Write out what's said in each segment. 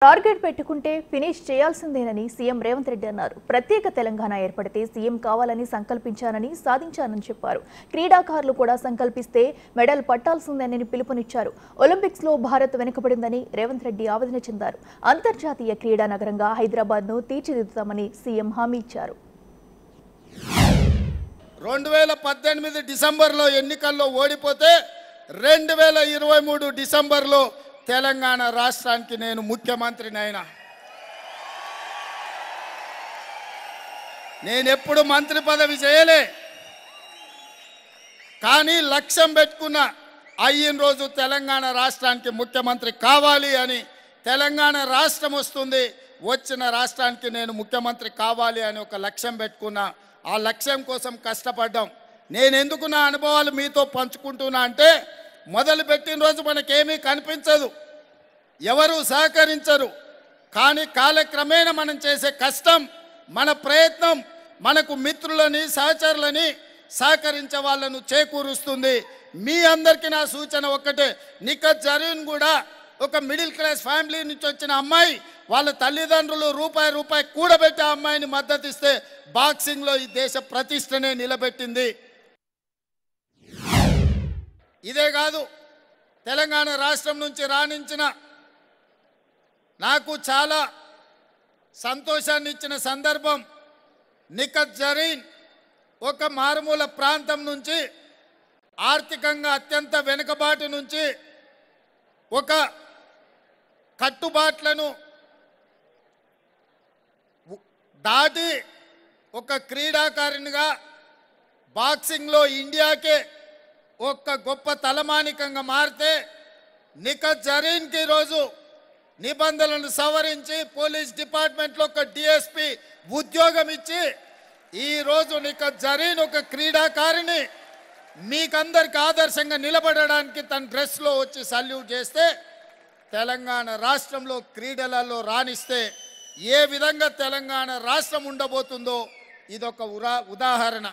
Target పెట్టుకుంటే finish చేయాల్సిందేనని CM Revanth Reddy అన్నారు. ప్రత్యేక తెలంగాణ ఏర్పడితే సీఎం కావాలని సంకల్పించానని సాధించానని చెప్పారు. క్రీడాకారులు కూడా సంకల్పిస్తే మెడల్ పట్టాల్సిందేనని పిలుపునిచ్చారు. ఒలింపిక్స్ లో భారత్ వెనుకబడిందని రేవంత్ రెడ్డి ఆవేదన చెందారు. అంతర్జాతీయ క్రీడా నగరంగా హైదరాబాద్ ను తీర్చిదిద్దుతామని సీఎం హామీ ఇచ్చారు. 2018 డిసెంబర్లో ఎన్నికల్లో ఓడిపోతే 2023 డిసెంబర్లో తెలంగాణ రాష్ట్రానికి నేను ముఖ్యమంత్రినైనా. నేను ఎప్పుడు మంత్రి పదవి చేయలే, కానీ లక్ష్యం పెట్టుకున్న అయిన రోజు తెలంగాణ రాష్ట్రానికి ముఖ్యమంత్రి కావాలి అని. తెలంగాణ రాష్ట్రం వస్తుంది, వచ్చిన రాష్ట్రానికి నేను ముఖ్యమంత్రి కావాలి అని ఒక లక్ష్యం పెట్టుకున్నా. ఆ లక్ష్యం కోసం కష్టపడ్డాం. నేను ఎందుకు నా అనుభవాలు మీతో పంచుకుంటున్నా అంటే, మొదలుపెట్టిన రోజు మనకేమీ కనిపించదు, ఎవరు సహకరించరు, కానీ కాలక్రమేణా మనం చేసే కష్టం, మన ప్రయత్నం మనకు మిత్రులని సహచరులని సహకరించే వాళ్ళను చేకూరుస్తుంది. మీ అందరికీ నా సూచన ఒక్కటే, నిఖత్ జరీన్ కూడా ఒక మిడిల్ క్లాస్ ఫ్యామిలీ నుంచి వచ్చిన అమ్మాయి, వాళ్ళ తల్లిదండ్రులు రూపాయి కూడబెట్టి ఆ అమ్మాయిని మద్దతు ఇస్తే బాక్సింగ్లో ఈ దేశ ప్రతిష్టనే నిలబెట్టింది. ఇదే కాదు, తెలంగాణ రాష్ట్రం నుంచి రాణించిన నాకు చాలా సంతోషాన్ని ఇచ్చిన సందర్భం, నిఖత్ జరీన్ ఒక మారుమూల ప్రాంతం నుంచి, ఆర్థికంగా అత్యంత వెనుకబాటు నుంచి ఒక కట్టుబాట్లను దాటి ఒక క్రీడాకారునిగా బాక్సింగ్లో ఇండియాకే ఒక గొప్ప తలమానికంగా మారితే, నిఖత్ జరీన్కి ఈరోజు నిబంధనలను సవరించి పోలీస్ డిపార్ట్మెంట్లో ఒక డిఎస్పి ఉద్యోగం ఇచ్చి, ఈరోజు నిఖత్ జరీన్ ఒక క్రీడాకారిని మీకందరికి ఆదర్శంగా నిలబడడానికి తన డ్రెస్లో వచ్చి సల్యూట్ చేస్తే, తెలంగాణ రాష్ట్రంలో క్రీడలలో రాణిస్తే ఏ విధంగా తెలంగాణ రాష్ట్రం ఉండబోతుందో ఇదొక ఉదాహరణ.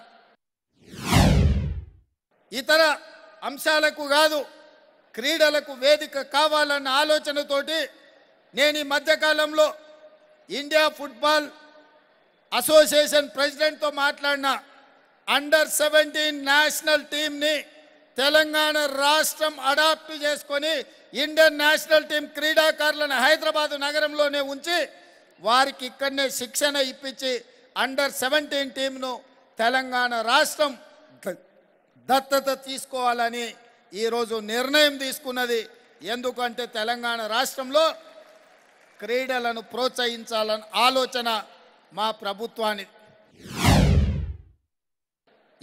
ఇతర అంశాలకు కాదు, క్రీడలకు వేదిక కావాలన్న ఆలోచనతోటి నేను ఈ మధ్యకాలంలో ఇండియా ఫుట్బాల్ అసోసియేషన్ ప్రెసిడెంట్తో మాట్లాడిన. అండర్-17 నేషనల్ టీంని తెలంగాణ రాష్ట్రం అడాప్ట్ చేసుకొని ఇండియన్ నేషనల్ టీం క్రీడాకారులను హైదరాబాద్ నగరంలోనే ఉంచి వారికి ఇక్కడనే శిక్షణ ఇప్పించి అండర్-17 టీంను తెలంగాణ రాష్ట్రం దత్తత తీసుకోవాలని ఈరోజు నిర్ణయం తీసుకున్నది. ఎందుకంటే తెలంగాణ రాష్ట్రంలో క్రీడలను ప్రోత్సహించాలని ఆలోచన మా ప్రభుత్వానికి.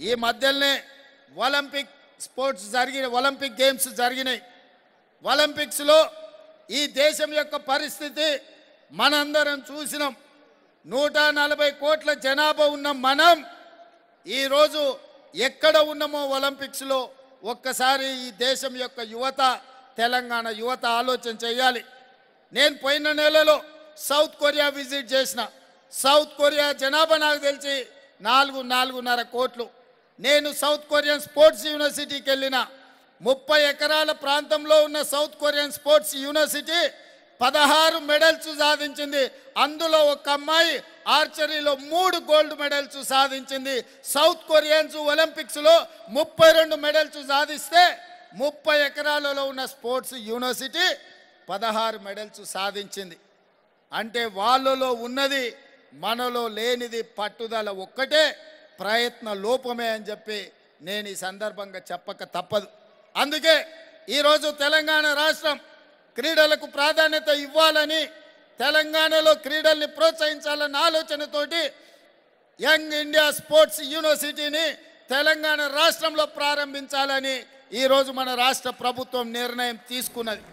ఈ మధ్యలోనే ఒలింపిక్ గేమ్స్ జరిగినాయి. ఒలింపిక్స్లో ఈ దేశం యొక్క పరిస్థితి మనందరం చూసినాం. 140 కోట్ల జనాభా ఉన్న మనం ఈరోజు ఎక్కడ ఉన్నామో ఒలింపిక్స్లో ఒక్కసారి ఈ దేశం యొక్క యువత, తెలంగాణ యువత ఆలోచన చేయాలి. నేను పోయిన నెలలో సౌత్ కొరియా విజిట్ చేసిన. సౌత్ కొరియా జనాభా నాకు తెలిసి 4.5 కోట్లు. నేను సౌత్ కొరియన్ స్పోర్ట్స్ యూనివర్సిటీకి వెళ్ళిన. 30 ఎకరాల ప్రాంతంలో ఉన్న south Korean sports university 16 medals సాధించింది. అందులో ఒక అమ్మాయి ఆర్చరీలో 3 గోల్డ్ మెడల్స్ సాధించింది. సౌత్ కొరియన్స్ ఒలింపిక్స్లో 32 మెడల్స్ సాధిస్తే 30 ఎకరాలలో ఉన్న స్పోర్ట్స్ యూనివర్సిటీ 16 మెడల్స్ సాధించింది. అంటే వాళ్ళలో ఉన్నది మనలో లేనిది పట్టుదల ఒక్కటే, ప్రయత్న లోపమే అని చెప్పి నేను ఈ సందర్భంగా చెప్పక తప్పదు. అందుకే ఈరోజు తెలంగాణ రాష్ట్రం క్రీడలకు ప్రాధాన్యత ఇవ్వాలని, తెలంగాణలో క్రీడల్ని ప్రోత్సహించాలన్న ఆలోచనతోటి యంగ్ ఇండియా స్పోర్ట్స్ యూనివర్సిటీని తెలంగాణ రాష్ట్రంలో ప్రారంభించాలని ఈరోజు మన రాష్ట్ర ప్రభుత్వం నిర్ణయం తీసుకున్నది.